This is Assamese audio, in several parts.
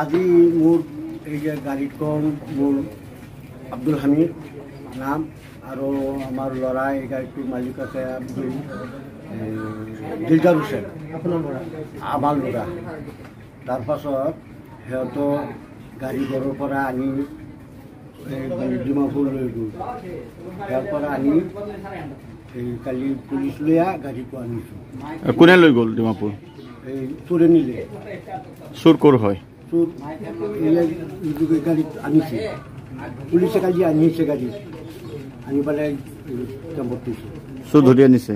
আজি মোৰ এই যে গাড়ীখন মোৰ আব্দুল হামিদ নাম আৰু আমাৰ ল'ৰা এই গাড়ীটোৰ মালিক আছে আব্দুল দিলদাৰ হুছেইন আমাৰ ল'ৰা। তাৰপাছত সিহঁতৰ গাড়ী ঘৰৰ পৰা আনি ডিমাপুৰ লৈ গ'ল। ইয়াৰ পৰা আনি এই কালি পুলিচ লৈ গাড়ীটো আনিছোঁ। কোনে লৈ গ'ল ডিমাপুৰ? এই চোৰে নিলে। চোৰ ক'ৰ হয়? চোৰ এই গাড়ীত আনিছে, পুলিচে কালি আনিছে গাড়ী আনি পেলাই কেম্পত থৈছে। চোৰ ধৰি আনিছে?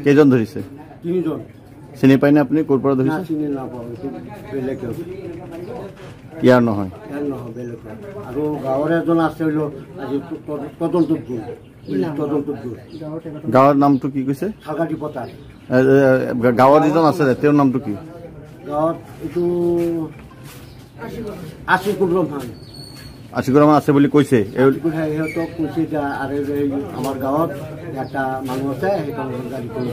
কেইজন ধৰিছে? 3 জন। চিনি পায়নে আপুনি ক'ৰ পৰা ধৰিছে? চিনি নাপাওঁ, এইটো বেলেগ ইয়াৰ নহয়? ইয়াৰ নহয়, বেলেগ। আৰু গাঁৱৰ এজন আছে হলো আজি তদন্তত গ'ল, তদন্তত গ'ল। গাঁৱৰ নামটো কি কৈছে? ছাগাৰী পথাৰ। গাঁৱৰ যিজন আছে তেওঁৰ নামটো কি? গাঁৱত এইটো আশিকুৰ ৰহমান। আশিকুৰ ৰহমান আছে বুলি কৈছে? সিহঁতক কৈছে যে আৰু আমাৰ গাঁৱত এটা মানুহ আছে, সেইখন গাড়ীখন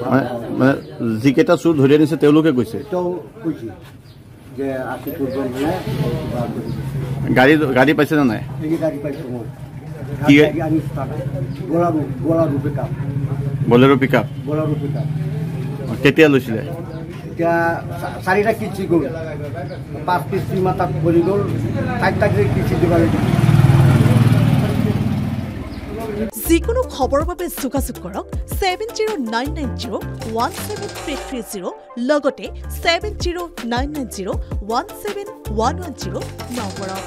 মানে যিকেইটা চোৰ ধৰি আনিছে তেওঁলোকে কৈছে? তেওঁ কৈছে যে আশিকুৰ ৰহমানে গাড়ী পাইছে নে নাই? এই গাড়ী পাইছোঁ মই। কি আনিছোঁ তাত বলাৰু পিকআপ। বলেৰো পিকআপ? বলাৰু পিকআপ। কেতিয়া লৈছিলে? এতিয়া 4টা কিস্তি গ'ল, 5 কিস্তি মাতাত পৰি গ'ল, 4টা কিস্তি দিব লাগিব। যিকোনো খবৰৰ বাবে যোগাযোগ কৰক 7099017330 লগতে 7099017110 নম্বৰত।